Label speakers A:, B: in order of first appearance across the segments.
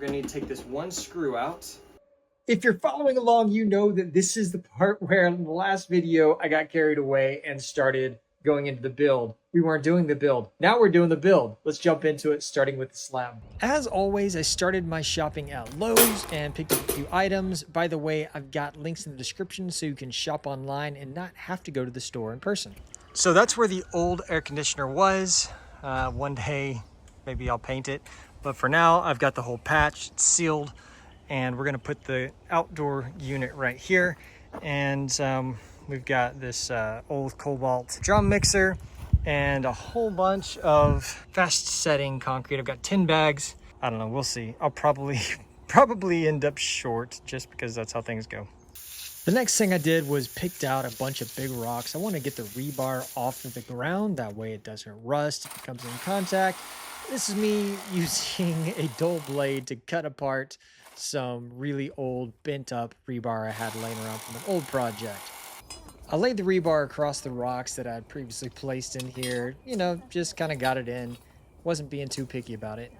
A: We're gonna need to take this one screw out.
B: If you're following along, you know that this is the part where in the last video I got carried away and started going into the build. We weren't doing the build. Now we're doing the build. Let's jump into it, starting with the slab. As always, I started my shopping at Lowe's and picked up a few items. By the way, I've got links in the description so you can shop online and not have to go to the store in person. So that's where the old air conditioner was. One day, maybe I'll paint it. But for now, I've got the whole patch, it's sealed. And we're gonna put the outdoor unit right here. And we've got this old Cobalt drum mixer and a whole bunch of fast setting concrete. I've got 10 bags. I don't know, we'll see. I'll probably end up short just because that's how things go. The next thing I did was picked out a bunch of big rocks. I want to get the rebar off of the ground. That way it doesn't rust if it comes in contact. This is me using a dull blade to cut apart some really old bent up rebar I had laying around from an old project. I laid the rebar across the rocks that I had previously placed in here. You know, just kind of got it in. Wasn't being too picky about it.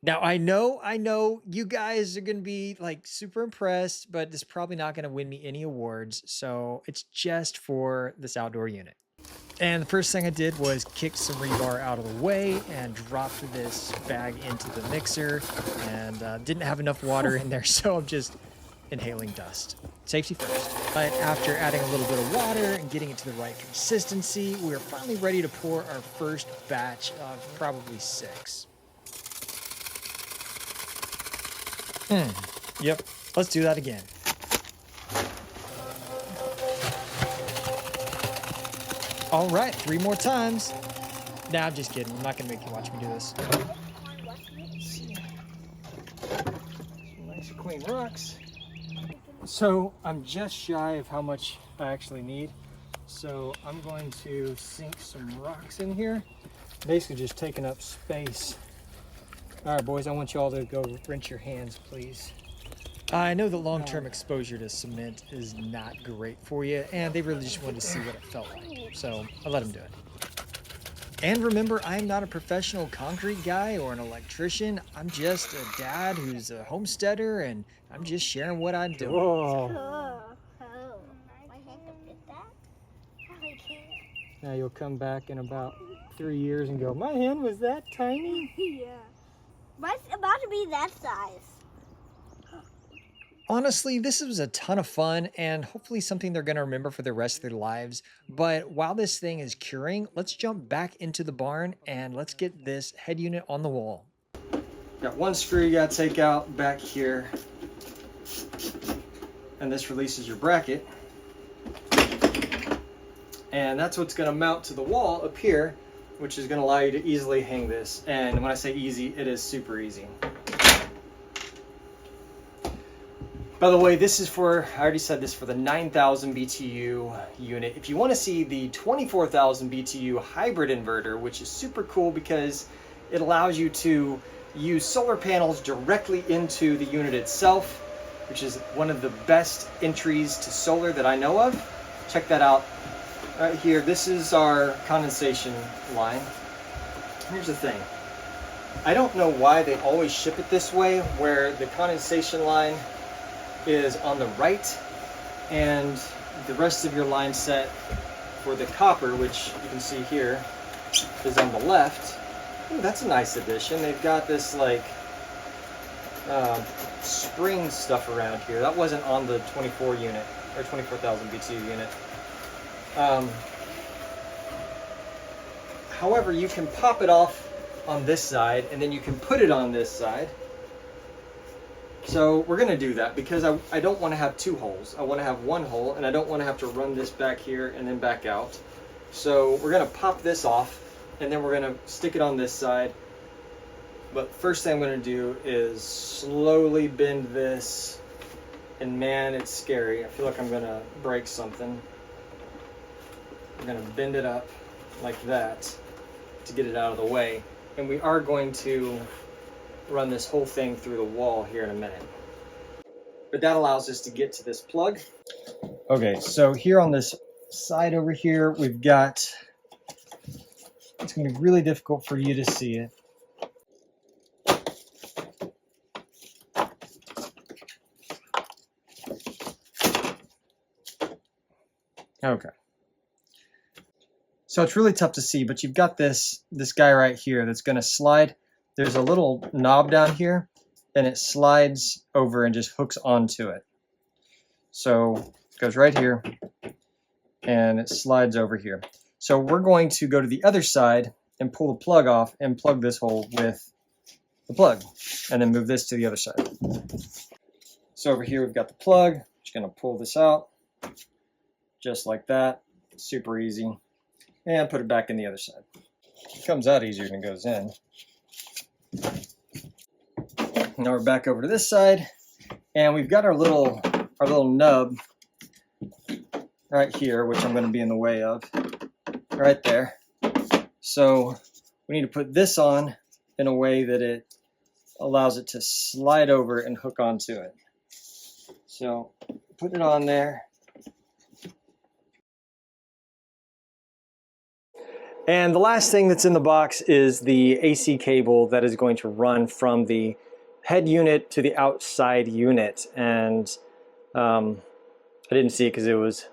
B: Now, I know you guys are going to be like super impressed, but this is probably not going to win me any awards. So it's just for this outdoor unit. And the first thing I did was kick some rebar out of the way and dropped this bag into the mixer, and didn't have enough water in there, so I'm just inhaling dust. Safety first. But after adding a little bit of water and getting it to the right consistency, we are finally ready to pour our first batch of probably 6. Yep, let's do that again. All right, 3 more times. Nah, I'm just kidding. I'm not gonna make you watch me do this. Some nice clean rocks. So I'm just shy of how much I actually need. So I'm going to sink some rocks in here. Basically just taking up space. All right, boys, I want you all to go rinse your hands, please. I know that long-term exposure to cement is not great for you, and they really just wanted to see what it felt like. So I let them do it. And remember, I'm not a professional concrete guy or an electrician. I'm just a dad who's a homesteader, and I'm just sharing what I'm doing. Whoa.
C: My hand can fit that? I can't.
B: Now you'll come back in about 3 years and go, my hand was that tiny?
C: Yeah. Mine's about to be that size.
B: Honestly, this was a ton of fun and hopefully something they're going to remember for the rest of their lives. But while this thing is curing, let's jump back into the barn and let's get this head unit on the wall. Got one screw you got to take out back here. And this releases your bracket. And that's what's going to mount to the wall up here, which is going to allow you to easily hang this. And when I say easy, it is super easy. By the way, this is for, I already said this, for the 9,000 BTU unit. If you want to see the 24,000 BTU hybrid inverter, which is super cool because it allows you to use solar panels directly into the unit itself, which is one of the best entries to solar that I know of. Check that out right here. This is our condensation line. Here's the thing. I don't know why they always ship it this way, where the condensation line is on the right and the rest of your line set for the copper, which you can see here, is on the left. Ooh, that's a nice addition. They've got this like spring stuff around here. That wasn't on the 24 unit or 24,000 BTU unit. However, you can pop it off on this side and then you can put it on this side. So we're going to do that because I don't want to have 2 holes. I want to have 1 hole, and I don't want to have to run this back here and then back out. So we're going to pop this off, and then we're going to stick it on this side. But first thing I'm going to do is slowly bend this, and man, it's scary. I feel like I'm going to break something. I'm going to bend it up like that to get it out of the way. And we are going to run this whole thing through the wall here in a minute. But that allows us to get to this plug. Okay, so here on this side over here, we've got, it's going to be really difficult for you to see it. Okay. So it's really tough to see, but you've got this guy right here that's going to slide. There's a little knob down here, and it slides over and just hooks onto it. So it goes right here, and it slides over here. So we're going to go to the other side and pull the plug off and plug this hole with the plug, and then move this to the other side. So over here we've got the plug. Just going to pull this out just like that. Super easy. And put it back in the other side. It comes out easier than it goes in. Now we're back over to this side, and we've got our little nub right here, which I'm going to be in the way of, right there. So we need to put this on in a way that it allows it to slide over and hook onto it. So put it on there. And the last thing that's in the box is the AC cable that is going to run from the head unit to the outside unit. And I didn't see it because it was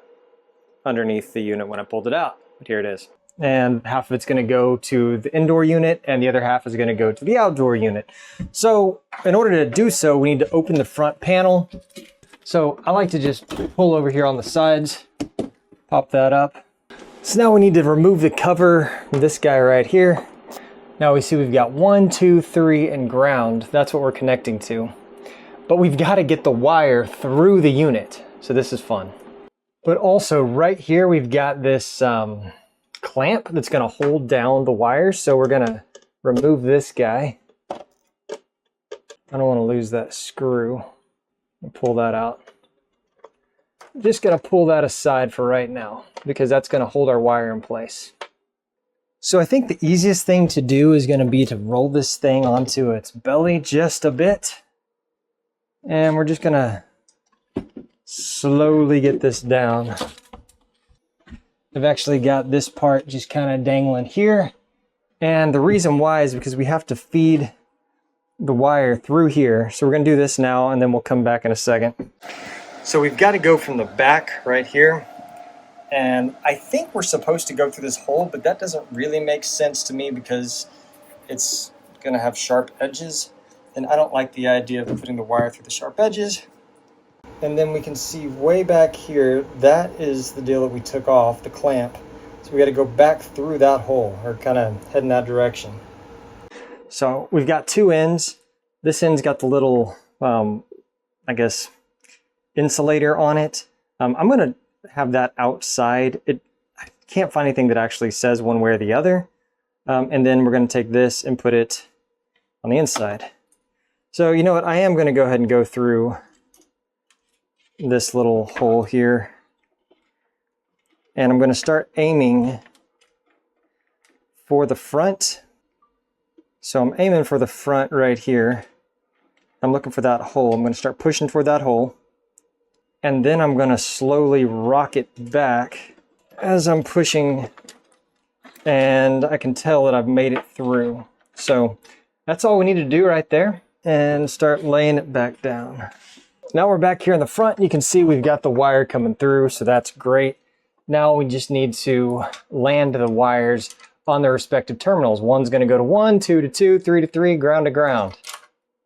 B: underneath the unit when I pulled it out, but here it is. And half of it's going to go to the indoor unit and the other half is going to go to the outdoor unit. So in order to do so, we need to open the front panel. So I like to just pull over here on the sides, pop that up. So now we need to remove the cover, this guy right here. Now we see we've got 1, 2, 3, and ground. That's what we're connecting to. But we've got to get the wire through the unit. So this is fun. But also right here, we've got this clamp that's going to hold down the wires. So we're going to remove this guy. I don't want to lose that screw. Pull that out. Just going to pull that aside for right now because that's going to hold our wire in place. So I think the easiest thing to do is going to be to roll this thing onto its belly just a bit. And we're just going to slowly get this down. I've actually got this part just kind of dangling here. And the reason why is because we have to feed the wire through here. So we're going to do this now and then we'll come back in a second. So we've got to go from the back right here, and I think we're supposed to go through this hole, but that doesn't really make sense to me because it's going to have sharp edges, and I don't like the idea of putting the wire through the sharp edges. And then we can see way back here, that is the deal that we took off, the clamp. So we got to go back through that hole, or kind of head in that direction. So we've got two ends. This end's got the little, I guess, insulator on it. I'm going to have that outside. I can't find anything that actually says one way or the other. And then we're going to take this and put it on the inside. So you know what? I am going to go ahead and go through this little hole here. And I'm going to start aiming for the front. So I'm aiming for the front right here. I'm looking for that hole. I'm going to start pushing toward that hole. And then I'm going to slowly rock it back as I'm pushing, and I can tell that I've made it through. So that's all we need to do right there, and start laying it back down. Now we're back here in the front. You can see we've got the wire coming through, so that's great. Now we just need to land the wires on their respective terminals. One's going to go to 1, 2 to 2, 3 to 3, ground to ground.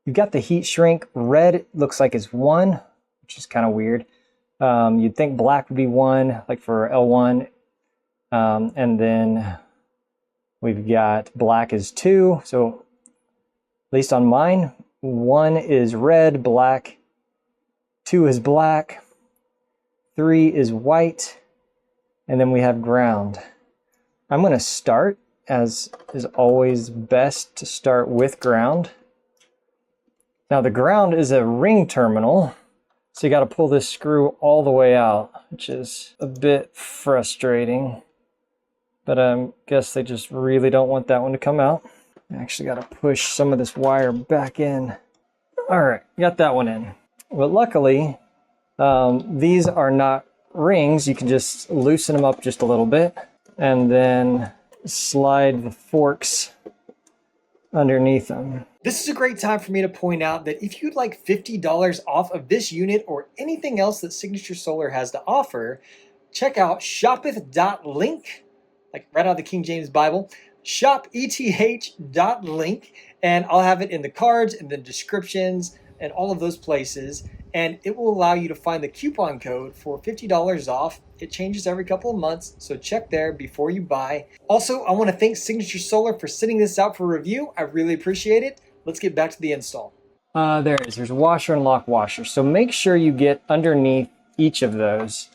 B: You've got the heat shrink. Red looks like it's 1. Which is kind of weird. You'd think black would be 1, like for L1. And then we've got black is 2. So at least on mine, 1 is red, black, 2 is black, 3 is white, and then we have ground. I'm going to start, as is always best to start with ground. Now the ground is a ring terminal. So you got to pull this screw all the way out, which is a bit frustrating. But I guess they just really don't want that one to come out. I actually got to push some of this wire back in. All right, got that one in. But luckily, these are not rings. You can just loosen them up just a little bit and then slide the forks underneath them. This is a great time for me to point out that if you'd like $50 off of this unit or anything else that Signature Solar has to offer, check out shopeth.link, like right out of the King James Bible, shopeth.link, and I'll have it in the cards and the descriptions and all of those places. And it will allow you to find the coupon code for $50 off. It changes every couple of months, so check there before you buy. Also, I want to thank Signature Solar for sending this out for review. I really appreciate it. Let's get back to the install. There it is. There's a washer and lock washer. So make sure you get underneath each of those.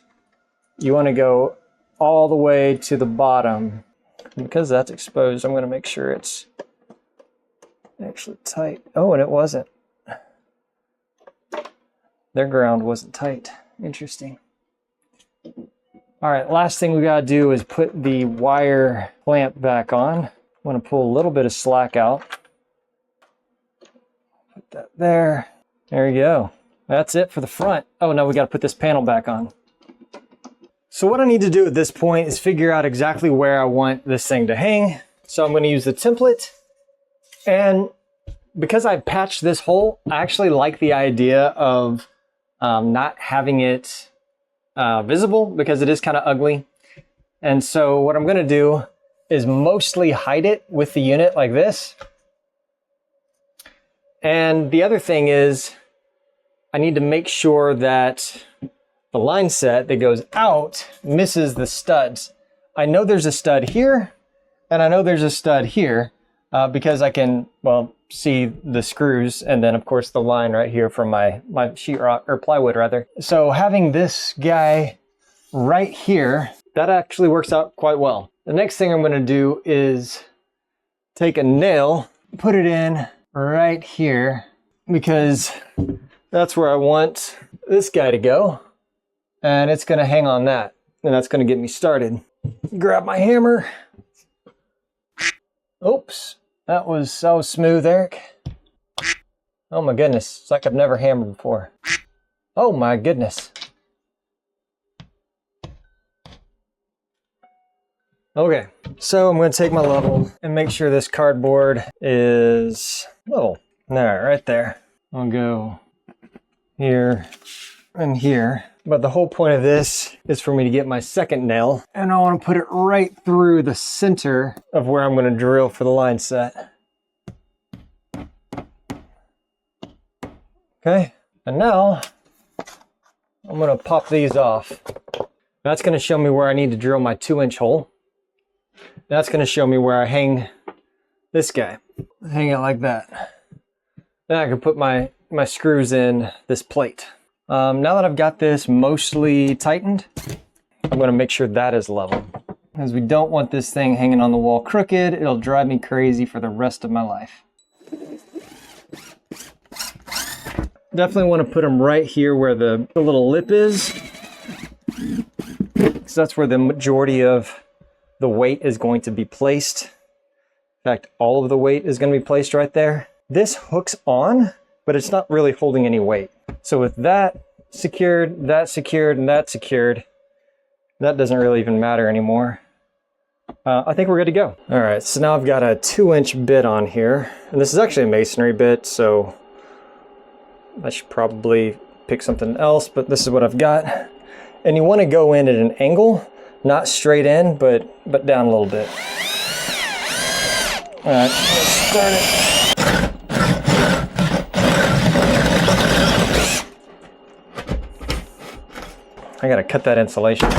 B: You want to go all the way to the bottom. Because that's exposed, I'm going to make sure it's actually tight. Oh, and it wasn't. Their ground wasn't tight. Interesting. All right, last thing we got to do is put the wire clamp back on. I want to pull a little bit of slack out. Put that there. There you go. That's it for the front. Oh, no, we got to put this panel back on. So what I need to do at this point is figure out exactly where I want this thing to hang. So I'm going to use the template. And because I patched this hole, I actually like the idea of not having it visible because it is kind of ugly. And so what I'm going to do is mostly hide it with the unit like this. And the other thing is I need to make sure that the line set that goes out misses the studs. I know there's a stud here and I know there's a stud here because I can, well, see the screws and then of course the line right here from my sheetrock or plywood rather. So having this guy right here, that actually works out quite well. The next thing I'm going to do is take a nail, put it in right here because that's where I want this guy to go. And it's going to hang on that. And that's going to get me started. Grab my hammer. Oops. That was so smooth, Eric. Oh my goodness. It's like I've never hammered before. Oh my goodness. Okay. So I'm going to take my level and make sure this cardboard is level. There, right there. I'll go here and here. But the whole point of this is for me to get my second nail, and I want to put it right through the center of where I'm going to drill for the line set. Okay, and now I'm going to pop these off. That's going to show me where I need to drill my 2-inch hole. That's going to show me where I hang this guy. Hang it like that. Then I can put my screws in this plate. Now that I've got this mostly tightened, I'm going to make sure that is level. Because we don't want this thing hanging on the wall crooked. It'll drive me crazy for the rest of my life. Definitely want to put them right here where the little lip is. Because that's where the majority of the weight is going to be placed. In fact, all of the weight is going to be placed right there. This hooks on, but it's not really holding any weight. So with that secured, and that secured, that doesn't really even matter anymore. I think we're good to go. All right, so now I've got a 2-inch bit on here. And this is actually a masonry bit, so I should probably pick something else, but this is what I've got. And you want to go in at an angle, not straight in, but down a little bit. All right, let's start it. I gotta cut that insulation.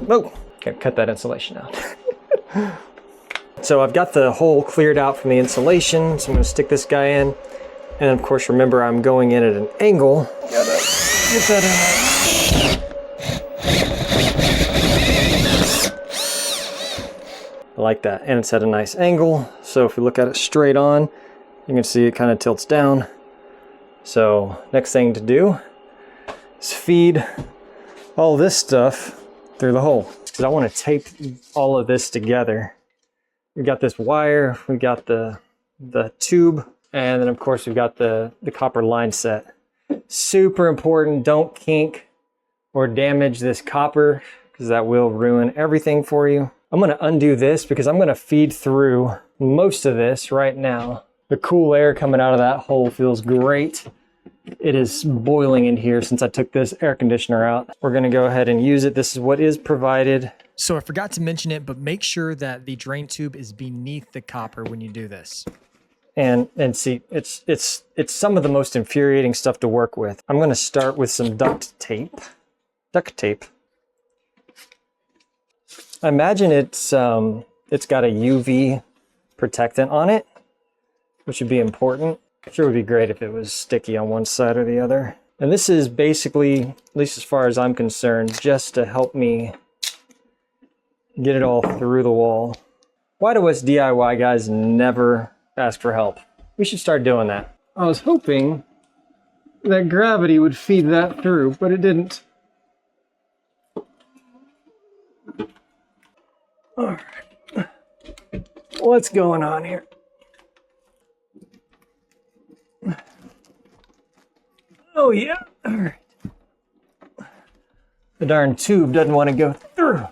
B: Oh, gotta cut that insulation out. So I've got the hole cleared out from the insulation, so I'm gonna stick this guy in. And of course, remember I'm going in at an angle. Gotta get that in there. I like that, and it's at a nice angle. So if we look at it straight on, you can see it kind of tilts down. So next thing to do is feed all this stuff through the hole, because I want to tape all of this together. We've got this wire, we've got the tube, and then of course we've got the copper line set. Super important, don't kink or damage this copper, because that will ruin everything for you. I'm going to undo this because I'm going to feed through most of this right now. The cool air coming out of that hole feels great. It is boiling in here since I took this air conditioner out. We're going to go ahead and use it. This is what is provided. So I forgot to mention it, but make sure that the drain tube is beneath the copper when you do this. And see, it's some of the most infuriating stuff to work with. I'm going to start with some duct tape. Duct tape. I imagine it's got a UV protectant on it, which would be important. Sure would be great if it was sticky on one side or the other. And this is basically, at least as far as I'm concerned, just to help me get it all through the wall. Why do us DIY guys never ask for help? We should start doing that. I was hoping that gravity would feed that through, but it didn't. All right. What's going on here? Oh yeah, all right. The darn tube doesn't want to go through.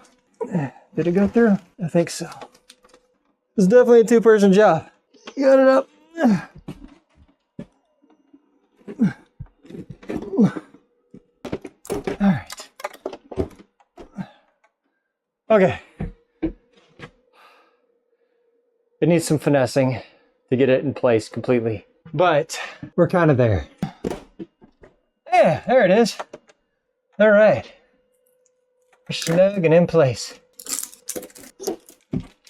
B: Did it go through? I think so. It's definitely a two-person job. You got it up. All right. Okay. It needs some finessing to get it in place completely, but we're kind of there. Yeah, there it is. All right. Snug and in place.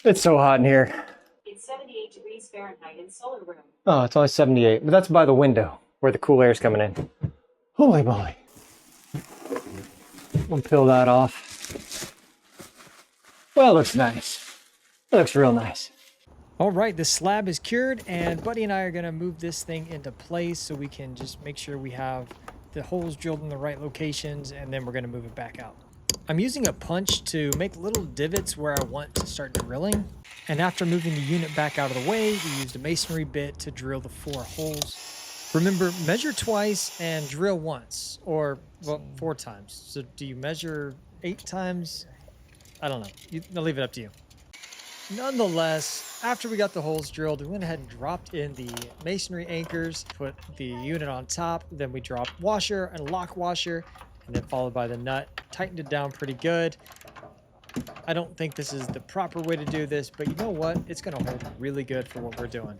B: It's so hot in here.
D: It's 78 degrees Fahrenheit in solar room.
B: Oh, it's only 78, but that's by the window where the cool air is coming in. Holy moly. We'll peel that off. Well, it looks nice. It looks real nice. All right, the slab is cured, and Buddy and I are gonna move this thing into place so we can just make sure we have the holes drilled in the right locations, and then we're gonna move it back out. I'm using a punch to make little divots where I want to start drilling. And after moving the unit back out of the way, we used a masonry bit to drill the 4 holes. Remember, measure twice and drill once, or well, 4 times. So do you measure 8 times? I don't know. I'll leave it up to you. Nonetheless, after we got the holes drilled, we went ahead and dropped in the masonry anchors, put the unit on top, then we dropped washer and lock washer, and then followed by the nut, tightened it down pretty good. I don't think this is the proper way to do this, but you know what? It's going to hold really good for what we're doing.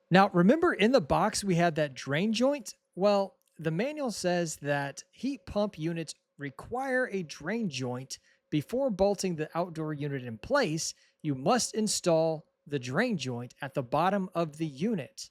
B: Now, remember in the box we had that drain joint? Well, the manual says that heat pump units require a drain joint. Before bolting the outdoor unit in place, you must install the drain joint at the bottom of the unit.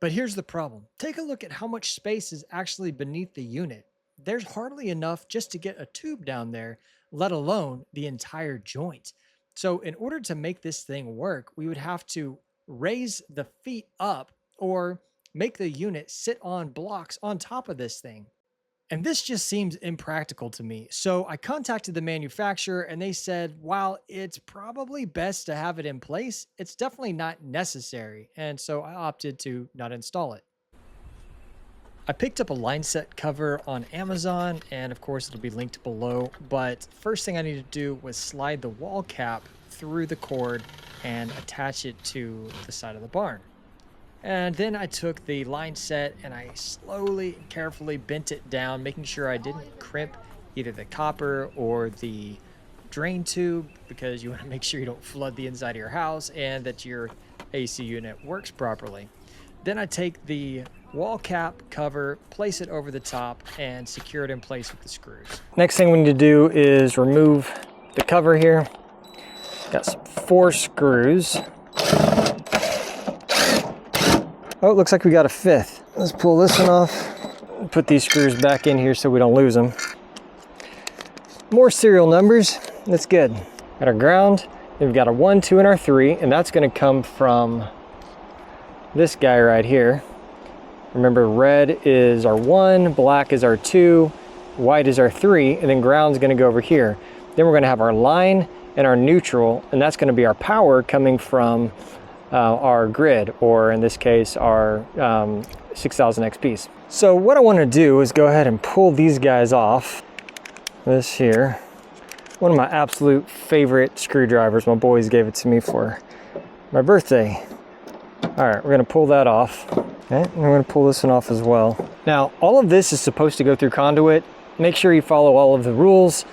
B: But here's the problem. Take a look at how much space is actually beneath the unit. There's hardly enough just to get a tube down there, let alone the entire joint. So in order to make this thing work, we would have to raise the feet up or make the unit sit on blocks on top of this thing. And this just seems impractical to me. So I contacted the manufacturer and they said, while it's probably best to have it in place, it's definitely not necessary. And so I opted to not install it. I picked up a line set cover on Amazon, and of course it'll be linked below, but first thing I needed to do was slide the wall cap through the cord and attach it to the side of the barn. And then I took the line set and I slowly and carefully bent it down, making sure I didn't crimp either the copper or the drain tube, because you want to make sure you don't flood the inside of your house and that your AC unit works properly. Then I take the wall cap cover, place it over the top, and secure it in place with the screws. Next thing we need to do is remove the cover here. Got some 4 screws. Oh, it looks like we got a 5th. Let's pull this one off. Put these screws back in here so we don't lose them. More serial numbers. That's good. Got our ground. Then we've got our 1, 2, and our 3, and that's going to come from this guy right here. Remember, red is our 1, black is our 2, white is our 3, and then ground's going to go over here. Then we're going to have our line and our neutral, and that's going to be our power coming from our grid, or in this case, our 6000 XPs. So what I want to do is go ahead and pull these guys off. This here, one of my absolute favorite screwdrivers. My boys gave it to me for my birthday. All right, we're going to pull that off. Okay, and we're going to pull this one off as well. Now, all of this is supposed to go through conduit. Make sure you follow all of the rules.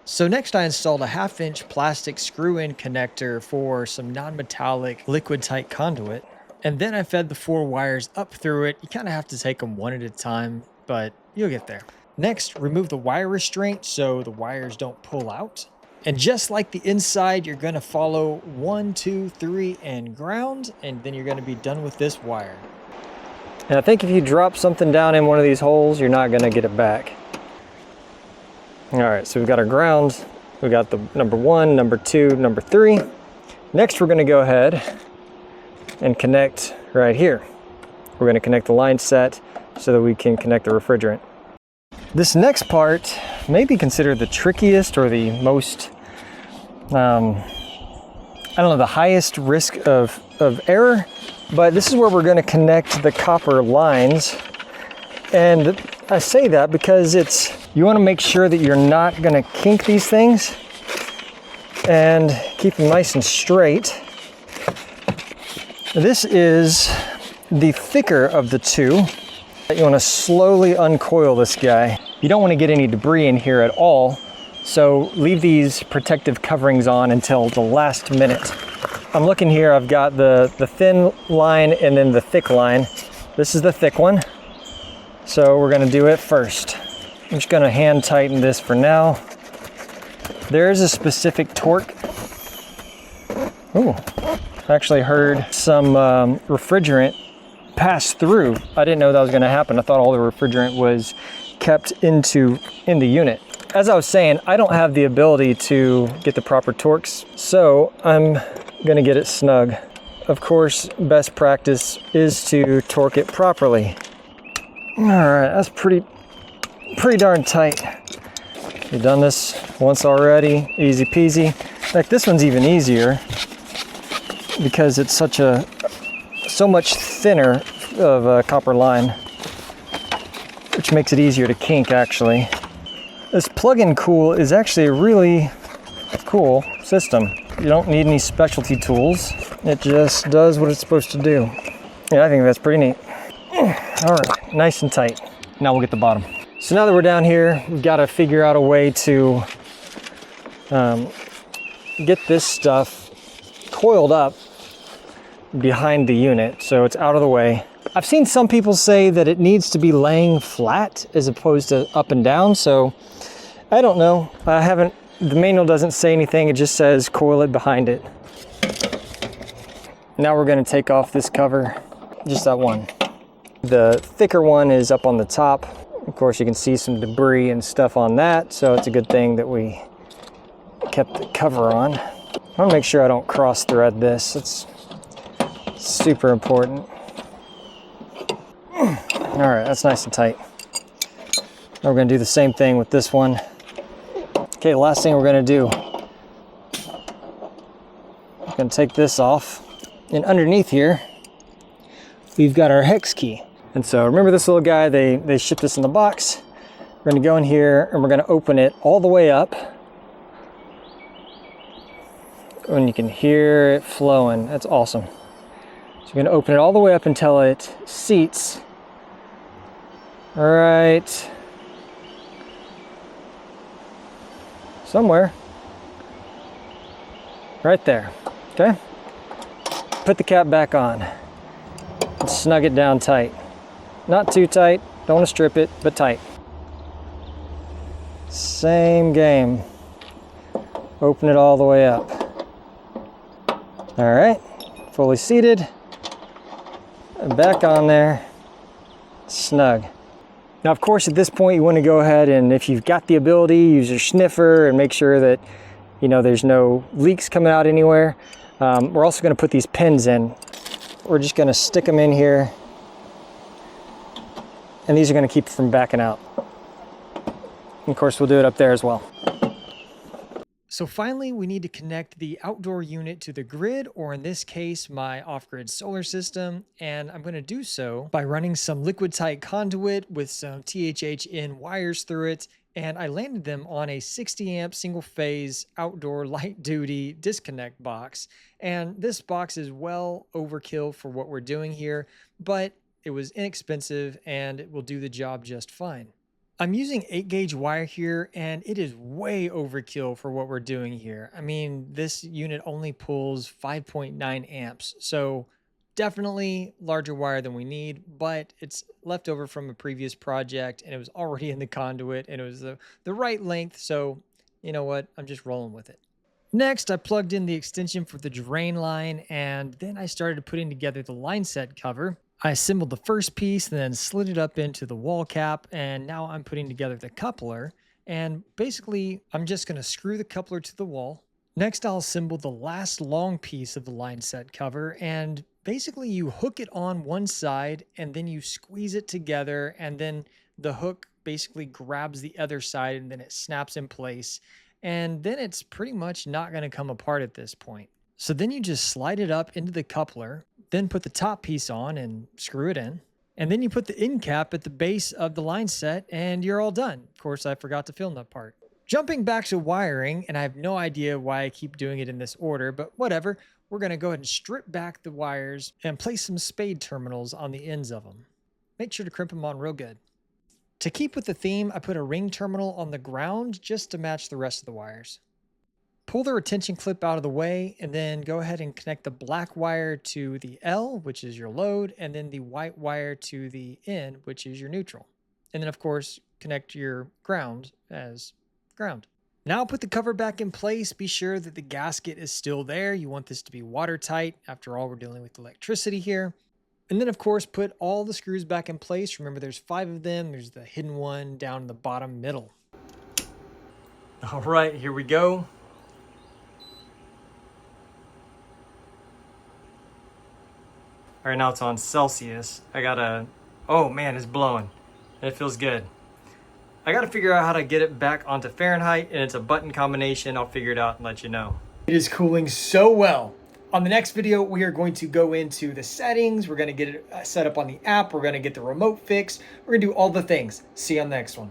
B: So next I installed a 1/2-inch plastic screw-in connector for some non-metallic liquid-tight conduit. And then I fed the 4 wires up through it. You kind of have to take them one at a time, but you'll get there. Next, remove the wire restraint so the wires don't pull out. And just like the inside, you're going to follow 1, 2, 3, and ground, and then you're going to be done with this wire. And I think if you drop something down in one of these holes, you're not going to get it back. All right, so we've got our ground. We got the number 1, number 2, number 3. Next, we're going to go ahead and connect right here. We're going to connect the line set so that we can connect the refrigerant. This next part may be considered the trickiest or the most, I don't know, the highest risk of error, but this is where we're going to connect the copper lines. And I say that because you want to make sure that you're not going to kink these things and keep them nice and straight. This is the thicker of the two. You want to slowly uncoil this guy. You don't want to get any debris in here at all, so leave these protective coverings on until the last minute. I'm looking here, I've got the thin line and then the thick line. This is the thick one, so we're going to do it first. I'm just going to hand tighten this for now. There is a specific torque. Ooh, I actually heard some refrigerant pass through. I didn't know that was going to happen. I thought all the refrigerant was kept in the unit. As I was saying, I don't have the ability to get the proper torques, so I'm going to get it snug. Of course, best practice is to torque it properly. All right, that's pretty darn tight. We've done this once already, easy peasy. Like this one's even easier because it's so much thinner of a copper line, which makes it easier to kink actually. This plug-in cool is actually a really cool system. You don't need any specialty tools. It just does what it's supposed to do. Yeah, I think that's pretty neat. All right, nice and tight. Now we'll get the bottom. So now that we're down here, we've got to figure out a way to get this stuff coiled up behind the unit so it's out of the way. I've seen some people say that it needs to be laying flat as opposed to up and down, so I don't know. The manual doesn't say anything, it just says coil it behind it. Now we're going to take off this cover, just that one. The thicker one is up on the top. Of course, you can see some debris and stuff on that, so it's a good thing that we kept the cover on. I want to make sure I don't cross thread this. It's super important. All right, that's nice and tight. Now we're going to do the same thing with this one. Okay, the last thing we're going to do, I'm going to take this off, and underneath here we've got our hex key. And so remember this little guy, they shipped this in the box. We're going to go in here and we're going to open it all the way up, and you can hear it flowing. That's awesome. So you're going to open it all the way up until it seats right somewhere right there. Okay, put the cap back on and snug it down tight. Not too tight, don't want to strip it, but tight. Same game. Open it all the way up. All right, fully seated. Back on there, snug. Now, of course, at this point, you want to go ahead and, if you've got the ability, use your sniffer and make sure that, there's no leaks coming out anywhere. We're also going to put these pins in. We're just going to stick them in here, and these are going to keep it from backing out. And of course, we'll do it up there as well. So finally, we need to connect the outdoor unit to the grid, or in this case, my off-grid solar system. And I'm going to do so by running some liquid-tight conduit with some THHN wires through it. And I landed them on a 60 amp single phase outdoor light duty disconnect box. And this box is well overkill for what we're doing here, but it was inexpensive, and it will do the job just fine. I'm using 8-gauge wire here, and it is way overkill for what we're doing here. I mean, this unit only pulls 5.9 amps, so definitely larger wire than we need, but it's left over from a previous project, and it was already in the conduit, and it was the right length, so you know what? I'm just rolling with it. Next, I plugged in the extension for the drain line, and then I started putting together the line set cover. I assembled the first piece, then slid it up into the wall cap, and now I'm putting together the coupler. And basically, I'm just going to screw the coupler to the wall. Next, I'll assemble the last long piece of the line set cover, and basically you hook it on one side, and then you squeeze it together, and then the hook basically grabs the other side, and then it snaps in place. And then it's pretty much not going to come apart at this point. So then you just slide it up into the coupler, then put the top piece on and screw it in. And then you put the end cap at the base of the line set and you're all done. Of course, I forgot to film that part. Jumping back to wiring, and I have no idea why I keep doing it in this order, but whatever. We're going to go ahead and strip back the wires and place some spade terminals on the ends of them. Make sure to crimp them on real good. To keep with the theme, I put a ring terminal on the ground just to match the rest of the wires. Pull the retention clip out of the way, and then go ahead and connect the black wire to the L, which is your load, and then the white wire to the N, which is your neutral. And then, of course, connect your ground as ground. Now put the cover back in place. Be sure that the gasket is still there. You want this to be watertight. After all, we're dealing with electricity here. And then, of course, put all the screws back in place. Remember, there's 5 of them. There's the hidden one down in the bottom middle. All right, here we go. All right, now it's on Celsius. Oh man, it's blowing. It feels good. I gotta figure out how to get it back onto Fahrenheit, and it's a button combination. I'll figure it out and let you know. It is cooling so well. On the next video, we are going to go into the settings. We're gonna get it set up on the app. We're gonna get the remote fixed. We're gonna do all the things. See you on the next one.